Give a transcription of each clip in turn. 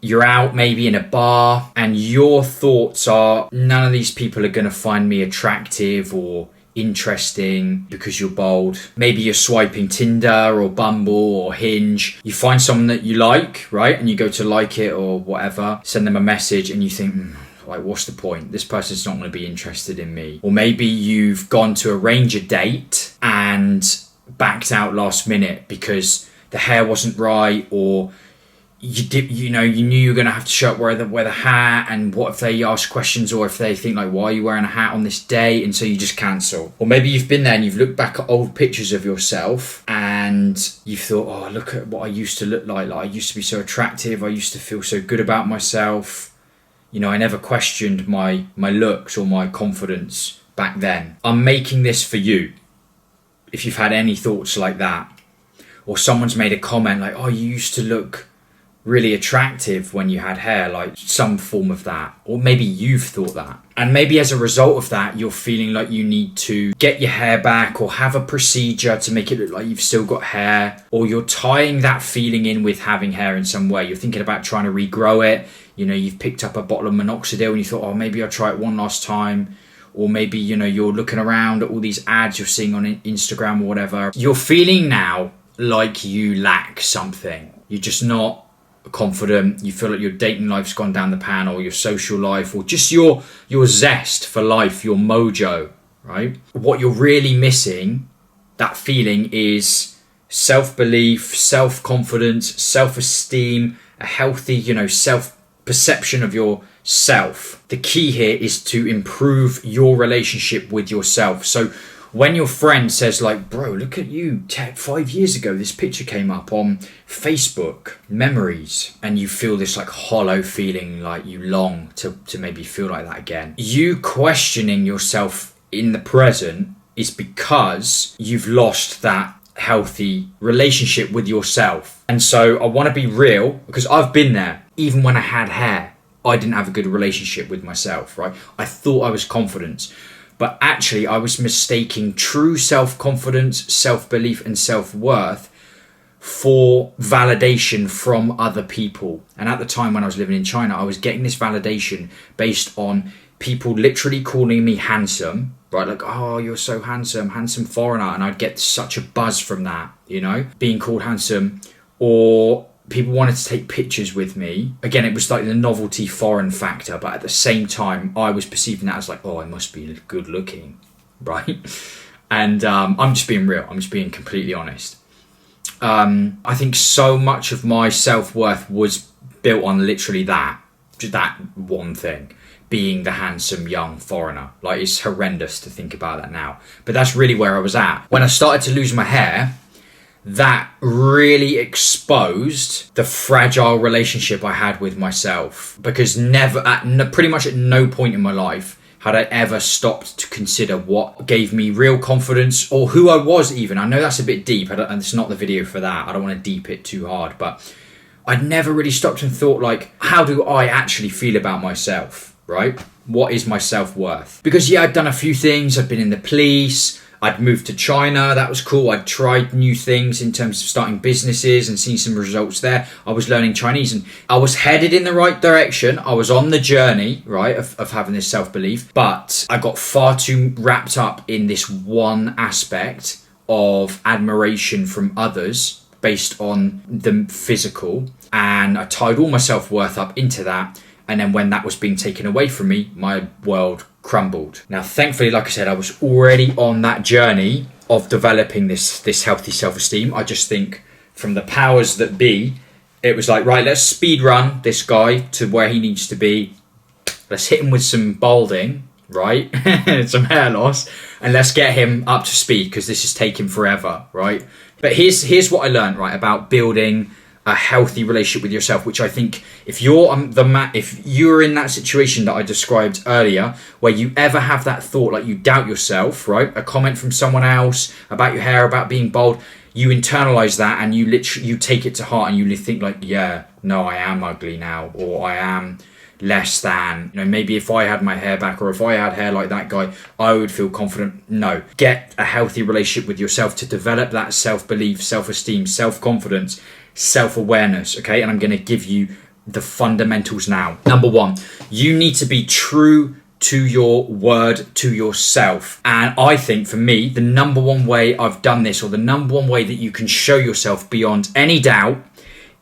You're out maybe in a bar and your thoughts are, none of these people are going to find me attractive or interesting because you're bald. Maybe you're swiping Tinder or Bumble or Hinge. You find someone that you like, right? And you go to like it or whatever, send them a message and you think, like, what's the point? This person's not going to be interested in me. Or maybe you've gone to arrange a date and backed out last minute because the hair wasn't right, or you knew you were going to have to show up, wear the hat, and what if they ask questions, or if they think like, why are you wearing a hat on this day, and so you just cancel. Or maybe you've been there and you've looked back at old pictures of yourself and you thought, oh, look at what I used to look like I used to be so attractive, I used to feel so good about myself, I never questioned my looks or my confidence back then. I'm making this for you if you've had any thoughts like that. Or someone's made a comment like, oh, you used to look really attractive when you had hair, like some form of that. Or maybe you've thought that. And maybe as a result of that, you're feeling like you need to get your hair back or have a procedure to make it look like you've still got hair. Or you're tying that feeling in with having hair in some way. You're thinking about trying to regrow it. You've picked up a bottle of minoxidil and you thought, oh, maybe I'll try it one last time. Or maybe, you're looking around at all these ads you're seeing on Instagram or whatever. You're feeling now like you lack something. You're just not confident. You feel like your dating life's gone down the pan, or your social life, or just your zest for life, your mojo, right? What you're really missing, that feeling, is self-belief, self-confidence, self-esteem, a healthy, self-perception of yourself. The key here is to improve your relationship with yourself. So when your friend says like, bro, look at you, 5 years ago, this picture came up on Facebook, memories, and you feel this like hollow feeling, like you long to maybe feel like that again. You questioning yourself in the present is because you've lost that healthy relationship with yourself. And so I want to be real, because I've been there. Even when I had hair, I didn't have a good relationship with myself, right? I thought I was confident. But actually, I was mistaking true self-confidence, self-belief, and self-worth for validation from other people. And at the time when I was living in China, I was getting this validation based on people literally calling me handsome, right? Like, oh, you're so handsome foreigner. And I'd get such a buzz from that, being called handsome. Or people wanted to take pictures with me. Again, it was like the novelty foreign factor, but at the same time, I was perceiving that as like, oh, I must be good looking, right? And I'm just being real. I'm just being completely honest. I think so much of my self-worth was built on literally that one thing, being the handsome young foreigner. Like, it's horrendous to think about that now, but that's really where I was at. When I started to lose my hair, that really exposed the fragile relationship I had with myself, because pretty much at no point in my life had I ever stopped to consider what gave me real confidence, or who I was even. I know that's a bit deep, and it's not the video for that. I don't want to deep it too hard, but I'd never really stopped and thought like, how do I actually feel about myself, right? What is my self-worth? Because I'd done a few things. I'd been in the police. I'd moved to China, that was cool. I'd tried new things in terms of starting businesses and seen some results there. I was learning Chinese and I was headed in the right direction. I was on the journey, right, of having this self-belief. But I got far too wrapped up in this one aspect of admiration from others based on the physical. And I tied all my self-worth up into that. And then when that was being taken away from me, my world crumbled. Now, thankfully, like I said, I was already on that journey of developing this healthy self-esteem. I just think from the powers that be, it was like, right, let's speed run this guy to where he needs to be. Let's hit him with some balding, right? Some hair loss. And let's get him up to speed, because this is taking forever, right? But here's what I learned, right, about building a healthy relationship with yourself, which I think if you're if you're in that situation that I described earlier, where you ever have that thought, like you doubt yourself, right? A comment from someone else about your hair, about being bald, you internalize that and you take it to heart, and you think like, yeah, no, I am ugly now, or I am less than, maybe if I had my hair back, or if I had hair like that guy, I would feel confident. No, get a healthy relationship with yourself to develop that self-belief, self-esteem, self-confidence, self-awareness, okay? And I'm going to give you the fundamentals now. Number one, you need to be true to your word, to yourself. And I think for me, the number one way I've done this, or the number one way that you can show yourself beyond any doubt,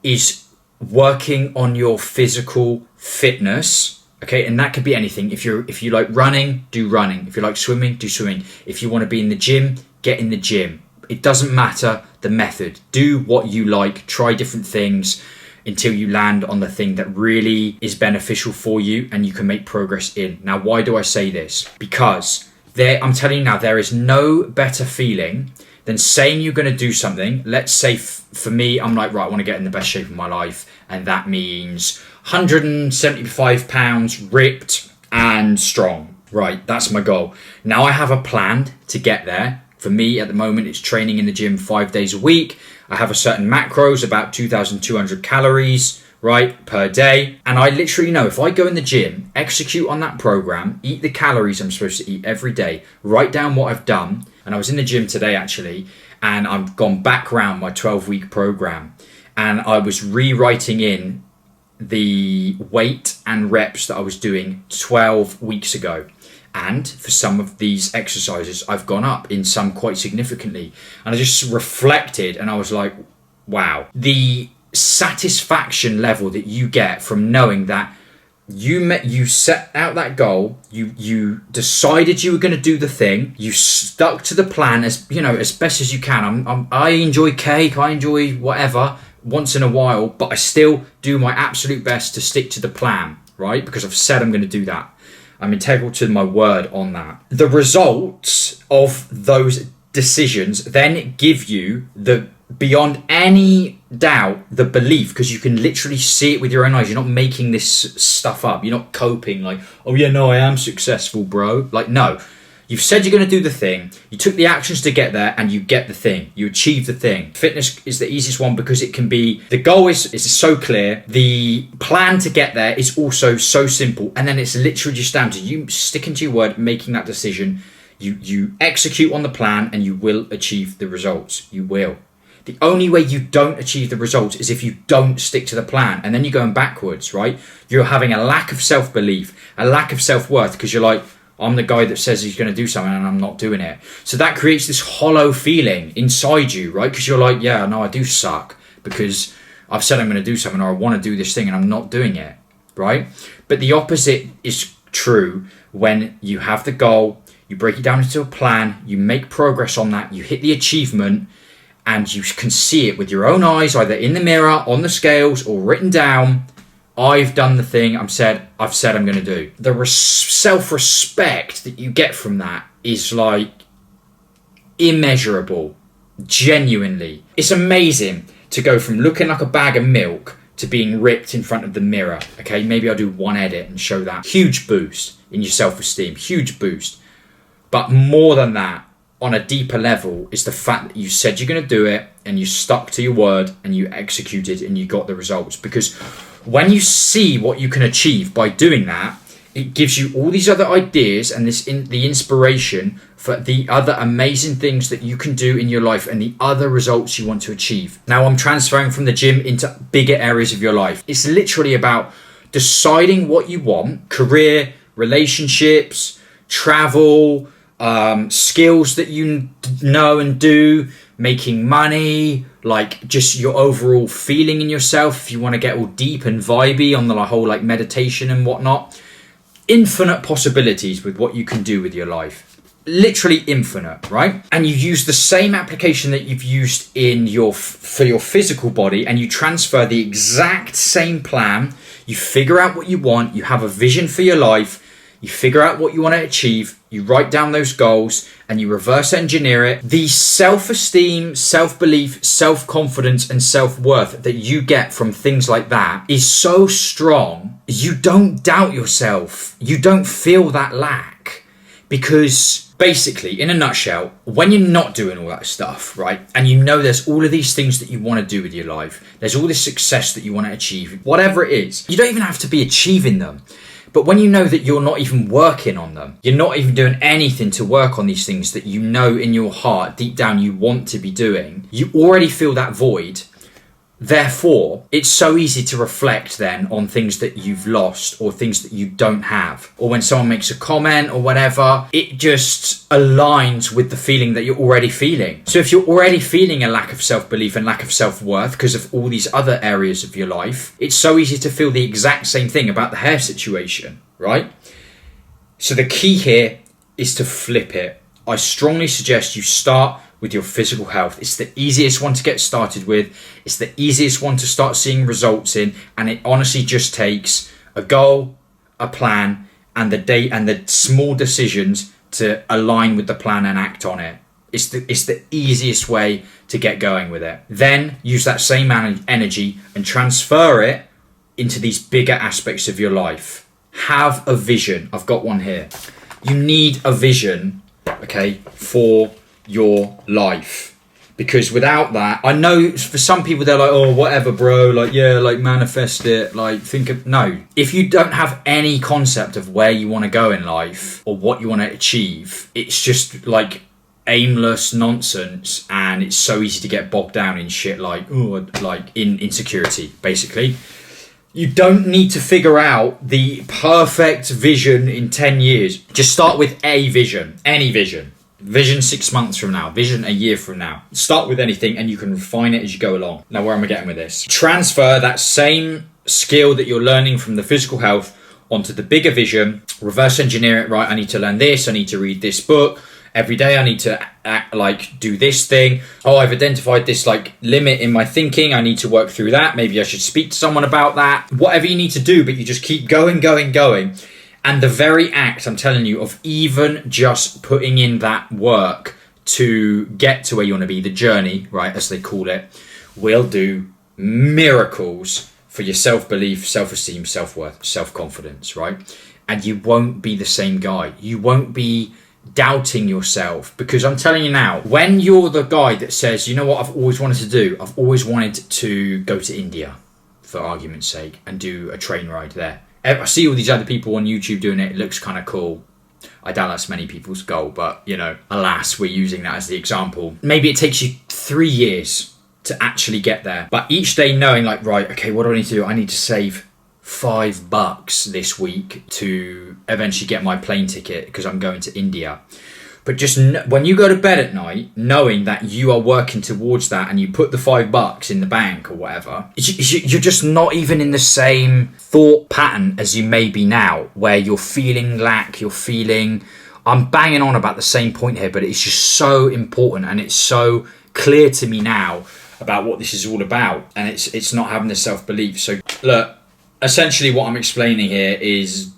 is working on your physical fitness. Okay, and that could be anything. If you like running, do running. If you like swimming, do swimming. If you want to be in the gym, get in the gym. It doesn't matter the method. Do what you like, try different things until you land on the thing that really is beneficial for you and you can make progress in. Now, why do I say this? Because I'm telling you now, there is no better feeling than saying you're going to do something. Let's say for me, I'm like, right, I want to get in the best shape of my life. And that means 175 pounds ripped and strong. Right, that's my goal. Now I have a plan to get there. For me, at the moment, it's training in the gym 5 days a week. I have a certain macros, about 2,200 calories, right, per day. And I literally know if I go in the gym, execute on that program, eat the calories I'm supposed to eat every day, write down what I've done. And I was in the gym today, actually, and I've gone back around my 12-week program. And I was rewriting in the weight and reps that I was doing 12 weeks ago. And for some of these exercises, I've gone up in some quite significantly. And I just reflected and I was like, wow. The satisfaction level that you get from knowing that you set out that goal, you decided you were going to do the thing, you stuck to the plan as best as you can. I enjoy cake, I enjoy whatever once in a while, but I still do my absolute best to stick to the plan, right? Because I've said I'm going to do that. I'm integral to my word on that. The results of those decisions then give you beyond any doubt, the belief, because you can literally see it with your own eyes. You're not making this stuff up. You're not coping like, oh yeah, no, I am successful, bro. Like, no. You've said you're going to do the thing. You took the actions to get there and you get the thing. You achieve the thing. Fitness is the easiest one because it can be, the goal is so clear. The plan to get there is also so simple. And then it's literally just down to you sticking to your word, making that decision. You execute on the plan and you will achieve the results. You will. The only way you don't achieve the results is if you don't stick to the plan. And then you're going backwards, right? You're having a lack of self-belief, a lack of self-worth because you're like, I'm the guy that says he's going to do something and I'm not doing it. So that creates this hollow feeling inside you, right? Because you're like, yeah, no, I do suck because I've said I'm going to do something or I want to do this thing and I'm not doing it, right? But the opposite is true when you have the goal, you break it down into a plan, you make progress on that, you hit the achievement and you can see it with your own eyes, either in the mirror, on the scales or written down. I've done the thing I've said I'm going to do. The self-respect that you get from that is like immeasurable, genuinely. It's amazing to go from looking like a bag of milk to being ripped in front of the mirror. Okay, maybe I'll do one edit and show that. Huge boost in your self-esteem, huge boost. But more than that, on a deeper level, is the fact that you said you're going to do it and you stuck to your word and you executed and you got the results. Because when you see what you can achieve by doing that, it gives you all these other ideas and the inspiration for the other amazing things that you can do in your life and the other results you want to achieve. Now I'm transferring from the gym into bigger areas of your life. It's literally about deciding what you want: career, relationships, travel, skills that you know and do, making money, like just your overall feeling in yourself. If you want to get all deep and vibey on the whole like meditation and whatnot, infinite possibilities with what you can do with your life. Literally infinite, right? And you use the same application that you've used for your physical body, and you transfer the exact same plan. You figure out what you want. You have a vision for your life. You figure out what you want to achieve, you write down those goals, and you reverse engineer it. The self-esteem, self-belief, self-confidence, and self-worth that you get from things like that is so strong, you don't doubt yourself. You don't feel that lack. Because basically, in a nutshell, when you're not doing all that stuff, right, and you know there's all of these things that you want to do with your life, there's all this success that you want to achieve, whatever it is, you don't even have to be achieving them. But when you know that you're not even working on them, you're not even doing anything to work on these things that you know in your heart, deep down, you want to be doing, you already feel that void. Therefore, it's so easy to reflect then on things that you've lost or things that you don't have. Or when someone makes a comment or whatever, it just aligns with the feeling that you're already feeling. So if you're already feeling a lack of self-belief and lack of self-worth because of all these other areas of your life, it's so easy to feel the exact same thing about the hair situation, right? So the key here is to flip it. I strongly suggest you start with your physical health. It's the easiest one to get started with. It's the easiest one to start seeing results in. And it honestly just takes a goal, a plan, and the date and the small decisions to align with the plan and act on it. It's the easiest way to get going with it. Then use that same energy and transfer it into these bigger aspects of your life. Have a vision. I've got one here. You need a vision, okay, for your life, because without that, I know for some people they're like, oh, whatever, bro, like, yeah, like, manifest it, like, think of, no, if you don't have any concept of where you want to go in life or what you want to achieve, it's just like aimless nonsense, and it's so easy to get bogged down in shit like, oh, like in insecurity. Basically, you don't need to figure out the perfect vision in 10 years. Just start with a vision, any vision. Vision 6 months from now, vision a year from now. Start with anything and you can refine it as you go along. Now, where am I getting with this? Transfer that same skill that you're learning from the physical health onto the bigger vision. Reverse engineer it, right? I need to learn this. I need to read this book. Every day I need to do this thing. Oh, I've identified this like limit in my thinking. I need to work through that. Maybe I should speak to someone about that. Whatever you need to do, but you just keep going. And the very act, I'm telling you, of even just putting in that work to get to where you want to be, the journey, right, as they call it, will do miracles for your self-belief, self-esteem, self-worth, self-confidence, right? And you won't be the same guy. You won't be doubting yourself, because I'm telling you now, when you're the guy that says, you know what I've always wanted to do? I've always wanted to go to India, for argument's sake, and do a train ride there. I see all these other people on YouTube doing it. It looks kind of cool. I doubt that's many people's goal, but, you know, alas, we're using that as the example. Maybe it takes you 3 years to actually get there. But each day knowing, like, right, okay, what do I need to do? I need to save $5 this week to eventually get my plane ticket because I'm going to India. But just when you go to bed at night, knowing that you are working towards that and you put the $5 in the bank or whatever, you're just not even in the same thought pattern as you may be now, where you're feeling lack, you're feeling... I'm banging on about the same point here, but it's just so important and it's so clear to me now about what this is all about. And it's not having the self-belief. So look, essentially what I'm explaining here is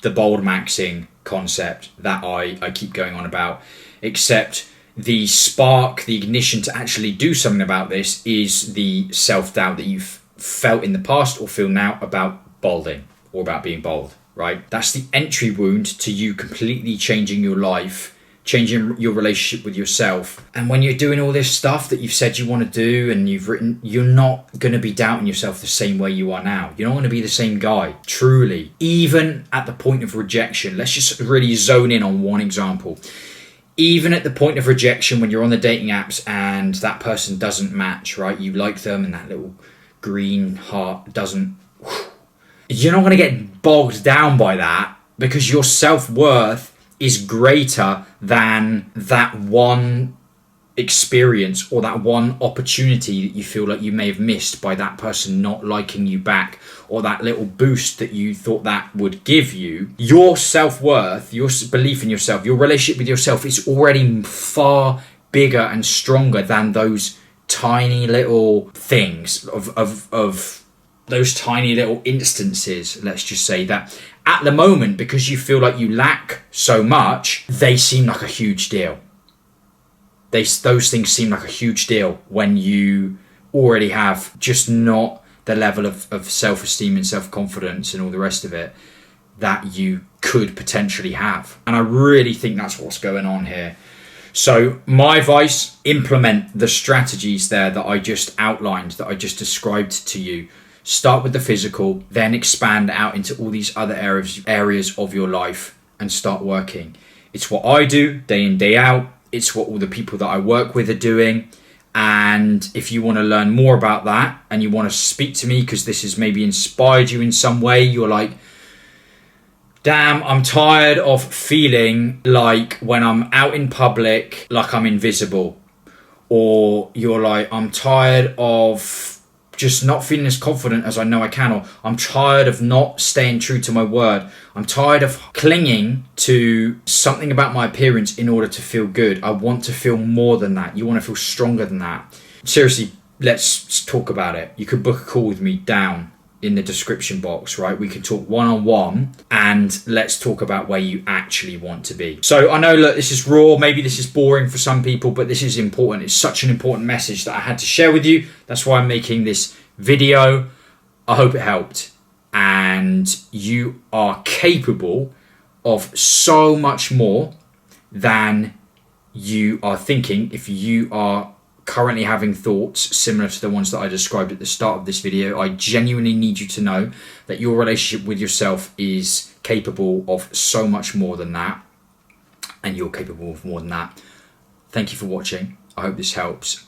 the bold maxing concept that I keep going on about, except the spark, the ignition to actually do something about this is the self-doubt that you've felt in the past or feel now about balding or about being bald, right? That's the entry wound to you completely changing your life, changing your relationship with yourself. And when you're doing all this stuff that you've said you want to do and you've written, you're not going to be doubting yourself the same way you are now. You're not going to be the same guy, truly. Even at the point of rejection, let's just really zone in on one example. Even at the point of rejection, when you're on the dating apps and that person doesn't match, right? You like them and that little green heart doesn't... You're not going to get bogged down by that, because your self-worth is greater than that one experience or that one opportunity that you feel like you may have missed by that person not liking you back, or that little boost that you thought that would give you. Your self-worth, your belief in yourself, your relationship with yourself is already far bigger and stronger than those tiny little things of those tiny little instances, let's just say, that at the moment, because you feel like you lack so much, they seem like a huge deal. Those things seem like a huge deal when you already have just not the level of self-esteem and self-confidence and all the rest of it that you could potentially have. And I really think that's what's going on here. So my advice, implement the strategies there that I just outlined, that I just described to you. Start with the physical, then expand out into all these other areas of your life and start working. It's what I do day in, day out. It's what all the people that I work with are doing. And if you want to learn more about that and you want to speak to me because this has maybe inspired you in some way, you're like, damn, I'm tired of feeling like when I'm out in public, like I'm invisible. Or you're like, I'm tired of just not feeling as confident as I know I can. Or I'm tired of not staying true to my word. I'm tired of clinging to something about my appearance in order to feel good. I want to feel more than that. You want to feel stronger than that. Seriously, let's talk about it. You could book a call with me down in the description box, right? We can talk one-on-one and let's talk about where you actually want to be. So I know, look, this is raw. Maybe this is boring for some people, but this is important. It's such an important message that I had to share with you. That's why I'm making this video. I hope it helped. And you are capable of so much more than you are thinking if you are currently having thoughts similar to the ones that I described at the start of this video. I genuinely need you to know that your relationship with yourself is capable of so much more than that, and you're capable of more than that. Thank you for watching. I hope this helps.